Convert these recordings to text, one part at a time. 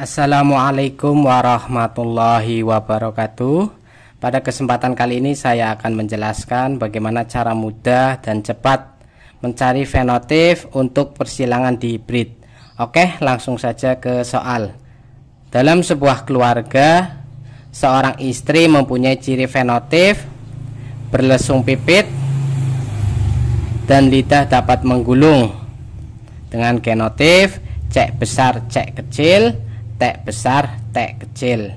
Assalamualaikum warahmatullahi wabarakatuh. Pada kesempatan kali ini saya akan menjelaskan bagaimana cara mudah dan cepat mencari fenotip untuk persilangan di hibrid. Oke, langsung saja ke soal. Dalam sebuah keluarga, seorang istri mempunyai ciri fenotip berlesung pipit dan lidah dapat menggulung dengan genotip C besar C kecil, T besar T kecil.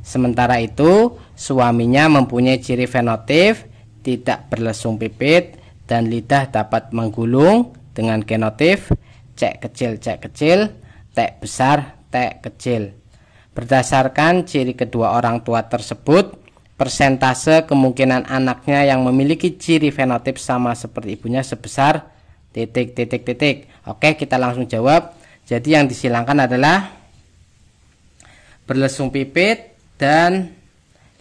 Sementara itu suaminya mempunyai ciri fenotip tidak berlesung pipit dan lidah dapat menggulung dengan genotip C kecil C kecil, T besar T kecil. Berdasarkan ciri kedua orang tua tersebut, persentase kemungkinan anaknya yang memiliki ciri fenotip sama seperti ibunya sebesar titik. Oke, kita langsung jawab. Jadi yang disilangkan adalah berlesung pipit dan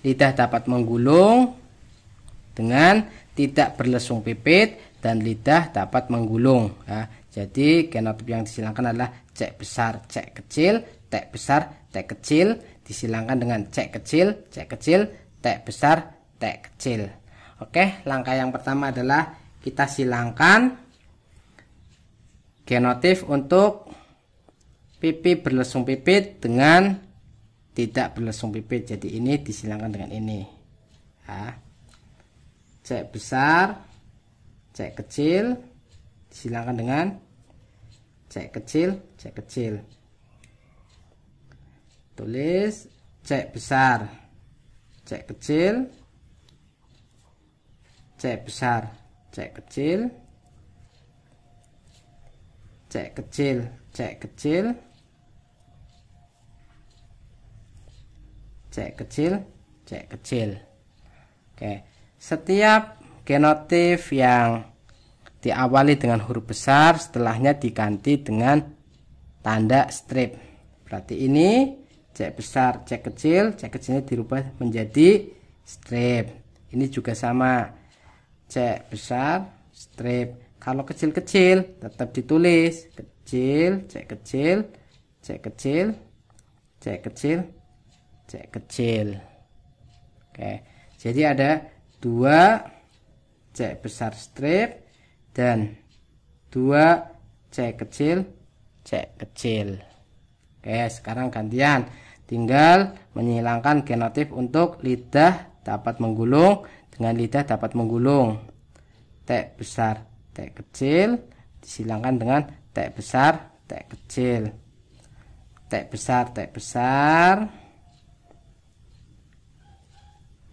lidah dapat menggulung dengan tidak berlesung pipit dan lidah dapat menggulung. Nah, jadi genotip yang disilangkan adalah C besar C kecil, T besar T kecil, disilangkan dengan C kecil C kecil, T besar T kecil. Oke, langkah yang pertama adalah kita silangkan genotip untuk pipi berlesung pipit dengan tidak berlesung pipit. Jadi ini disilangkan dengan ini. Nah, C besar C kecil disilangkan dengan C kecil C kecil. Tulis C besar C kecil, C besar C kecil, C kecil C kecil, C kecil C kecil. Oke, setiap genotip yang diawali dengan huruf besar setelahnya diganti dengan tanda strip. Berarti ini C besar C kecilnya dirubah menjadi strip. Ini juga sama, C besar strip. Kalau kecil-kecil tetap ditulis kecil C kecil C kecil C kecil C kecil. Oke, jadi ada 2 C besar strip dan 2 C kecil C kecil. Oke, sekarang gantian, tinggal menghilangkan genotip untuk lidah dapat menggulung dengan lidah dapat menggulung. T besar T kecil disilangkan dengan T besar T kecil, T besar T besar.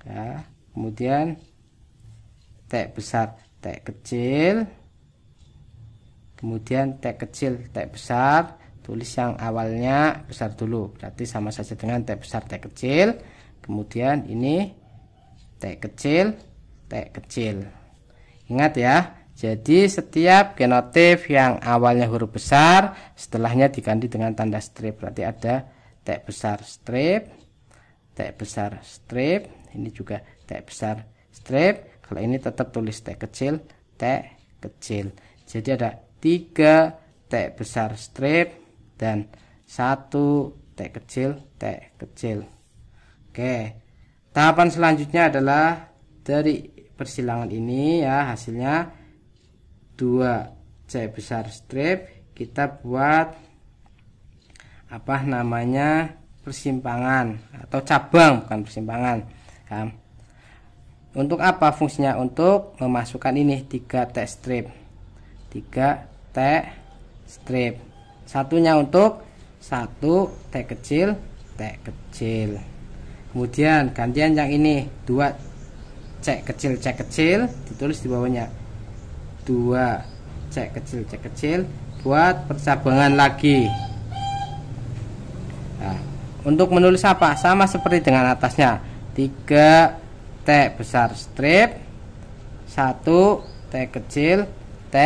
Ya, kemudian T besar T kecil, kemudian T kecil T besar. Tulis yang awalnya besar dulu, berarti sama saja dengan T besar T kecil. Kemudian ini T kecil T kecil. Ingat ya, jadi setiap genotip yang awalnya huruf besar setelahnya diganti dengan tanda strip. Berarti ada T besar strip, T besar strip, ini juga T besar strip. Kalau ini tetap tulis T kecil T kecil. Jadi ada 3 T besar strip dan 1 T kecil T kecil. Oke, tahapan selanjutnya adalah dari persilangan ini ya, hasilnya 2 C besar strip, kita buat apa namanya, persimpangan atau cabang, bukan persimpangan ya. Untuk apa fungsinya? Untuk memasukkan ini 3 T strip, 3 T strip. Satunya untuk 1 T kecil T kecil. Kemudian gantian yang ini 2 C kecil C kecil, ditulis di bawahnya 2 C kecil C kecil, buat percabangan lagi. Nah, untuk menulis apa? Sama seperti dengan atasnya, 3 T besar strip, 1 T kecil T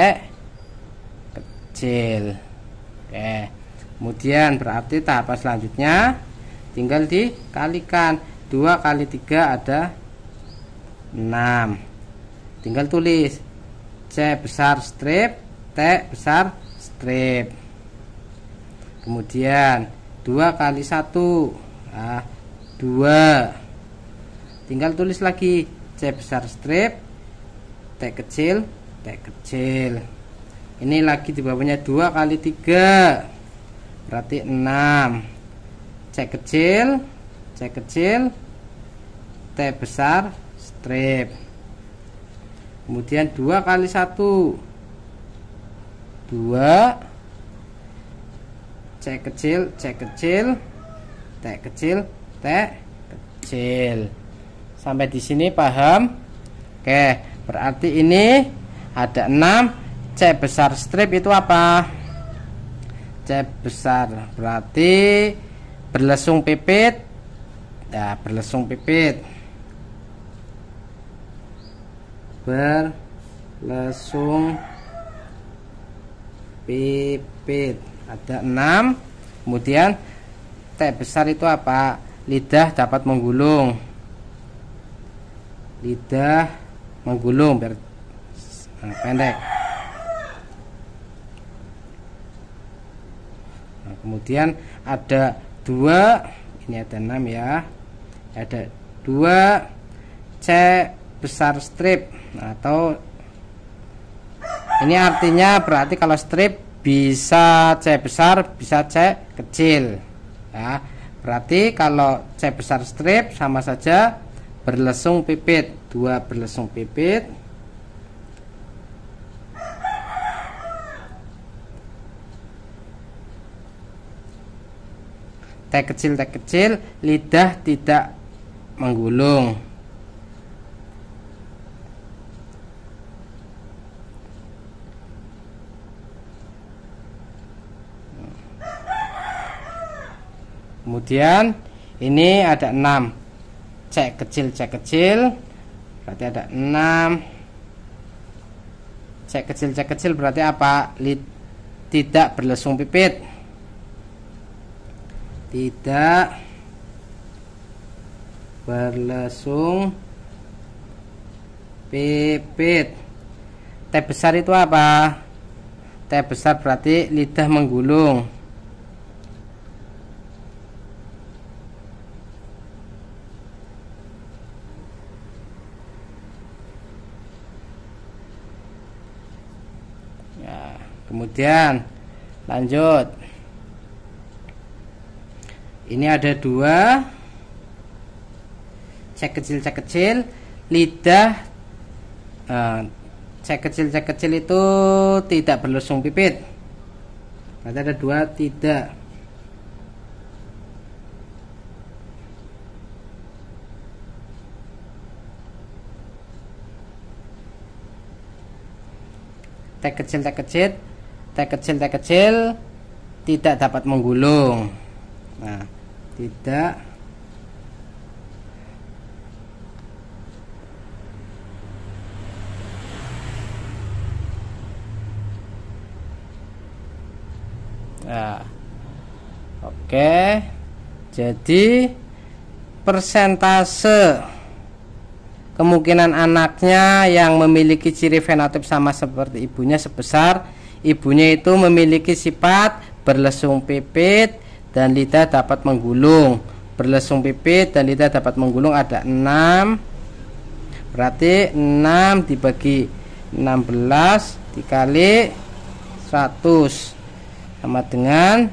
kecil. Oke, kemudian berarti tahapan selanjutnya tinggal dikalikan, 2 kali 3 ada 6. Tinggal tulis C besar strip T besar strip. Kemudian 2 kali 1, nah, 2. Tinggal tulis lagi C besar strip, T kecil, T kecil. Ini lagi di bawahnya 2 kali 3, berarti 6. C kecil, C kecil, T besar strip. Kemudian 2 kali 1, 2. C kecil, C kecil, T kecil, T kecil. Sampai di sini paham? Oke, berarti ini ada 6. C besar strip itu apa? C besar berarti berlesung pipit. Ya, berlesung pipit. Berlesung pipit. Ada 6. Kemudian T besar itu apa? Lidah dapat menggulung. Lidah menggulung biar pendek. Nah, kemudian ada 2. Ini ada 6 ya. Ada 2 C besar strip. Nah, atau ini artinya berarti kalau strip bisa C besar, bisa C kecil ya. Berarti kalau C besar strip sama saja berlesung pipit. 2 berlesung pipit. T kecil, T kecil, lidah tidak menggulung. Kemudian ini ada 6. C kecil, C kecil, berarti ada 6. C kecil, C kecil berarti apa? Tidak berlesung pipit. Tidak berlesung pipit. T besar itu apa? T besar berarti lidah menggulung. Kemudian lanjut. Ini ada 2 C kecil, C kecil, lidah C kecil, C kecil itu tidak berlesung pipit. Berarti ada 2 tidak. T kecil, T kecil, T kecil, T kecil tidak dapat menggulung. Nah, tidak nah, oke. Jadi persentase kemungkinan anaknya yang memiliki ciri fenotip sama seperti ibunya sebesar ibunya itu memiliki sifat berlesung pipit dan lidah dapat menggulung. Berlesung pipit dan lidah dapat menggulung ada 6. Berarti 6 dibagi 16 dikali 100 sama dengan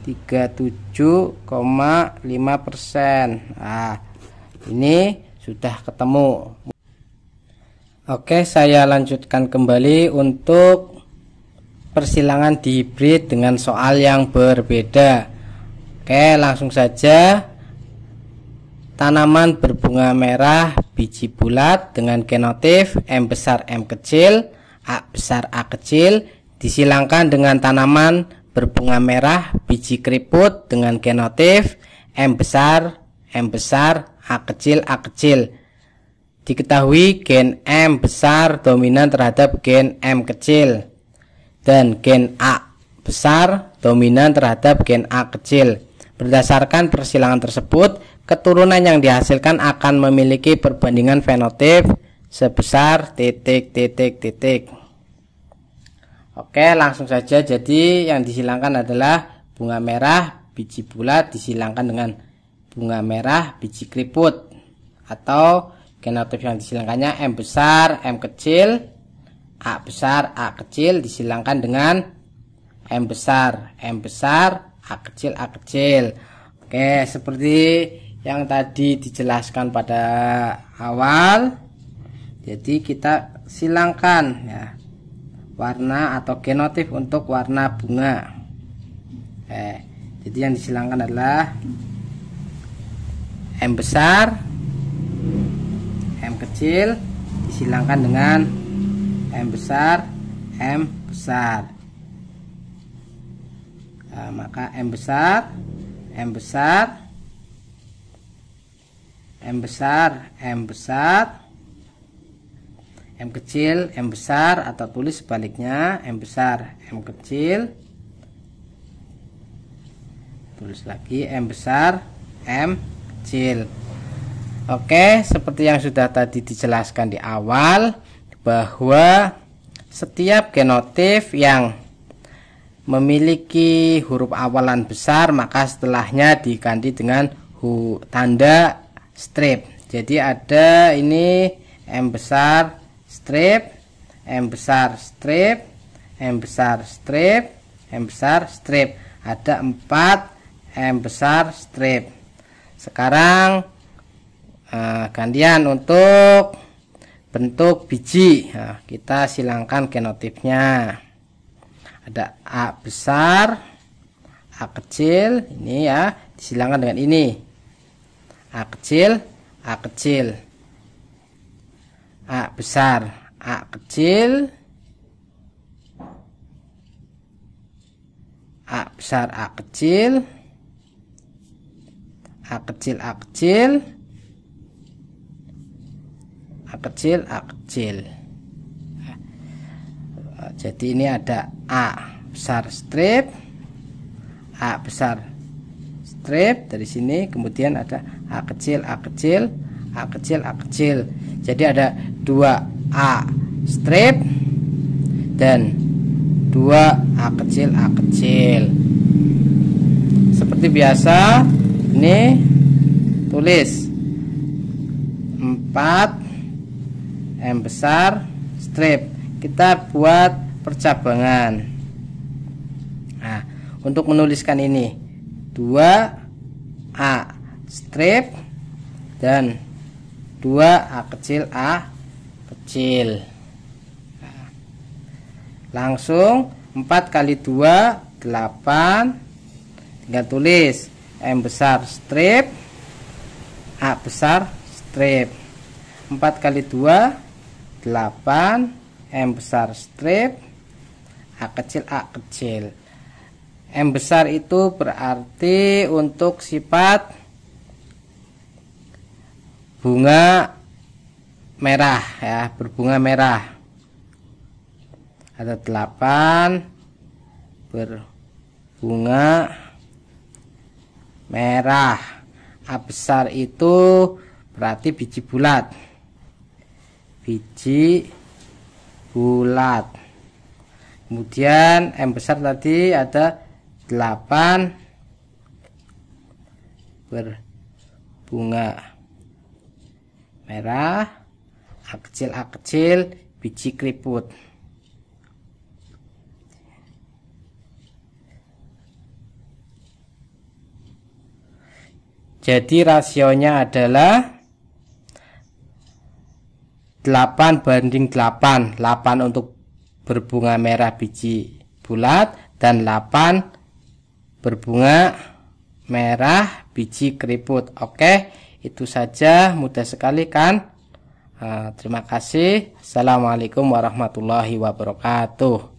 37,5%. Nah, ini sudah ketemu. Oke, saya lanjutkan kembali untuk persilangan di hibrid dengan soal yang berbeda. Oke, langsung saja. Tanaman berbunga merah biji bulat dengan genotif M besar M kecil, A besar A kecil disilangkan dengan tanaman berbunga merah biji keriput dengan genotif M besar A kecil A kecil. Diketahui gen M besar dominan terhadap gen M kecil dan gen A besar dominan terhadap gen A kecil. Berdasarkan persilangan tersebut, keturunan yang dihasilkan akan memiliki perbandingan fenotip sebesar titik. Oke, langsung saja. Jadi yang disilangkan adalah bunga merah biji bulat disilangkan dengan bunga merah biji keriput, atau genotip yang disilangkannya M besar, M kecil, A besar, A kecil disilangkan dengan M besar, A kecil, A kecil. Oke, seperti yang tadi dijelaskan pada awal. Jadi kita silangkan ya warna atau genotip untuk warna bunga. Jadi yang disilangkan adalah M besar, M kecil disilangkan dengan M besar, M besar. Nah, maka M besar, M besar, M besar, M besar, M kecil, M besar, atau tulis sebaliknya M besar, M kecil, tulis lagi M besar, M kecil. Oke, seperti yang sudah tadi dijelaskan di awal, bahwa setiap genotip yang memiliki huruf awalan besar maka setelahnya diganti dengan tanda strip. Jadi ada ini M besar strip, M besar strip, M besar strip, M besar strip. Ada 4 M besar strip. Sekarang gantian untuk bentuk biji. Nah, kita silangkan genotipnya. Ada A besar, A kecil, ini ya disilangkan dengan ini. A kecil, A kecil. A besar, A kecil. A besar, A kecil. A kecil, A kecil. A kecil, A kecil. Jadi ini ada A besar strip, A besar strip dari sini, kemudian ada A kecil, A kecil, A kecil, A kecil. Jadi ada 2 A strip dan 2 A kecil, A kecil. Seperti biasa, ini tulis 4 M besar strip. Kita buat percabangan. Nah, untuk menuliskan ini 2 A strip dan 2 A kecil, A kecil. Nah, langsung 4 kali 2 8. Tinggal tulis M besar strip, A besar strip. 4 kali 2 8, M besar strip, A kecil, A kecil. M besar itu berarti untuk sifat bunga merah ya, berbunga merah. Ada 8 berbunga merah. A besar itu berarti biji bulat. Biji bulat. Kemudian M besar tadi ada 8 berbunga merah. A kecil biji keriput. Jadi rasionya adalah 8:8. 8 untuk berbunga merah biji bulat dan 8 berbunga merah biji keriput. Oke, itu saja, mudah sekali kan? Terima kasih. Assalamualaikum warahmatullahi wabarakatuh.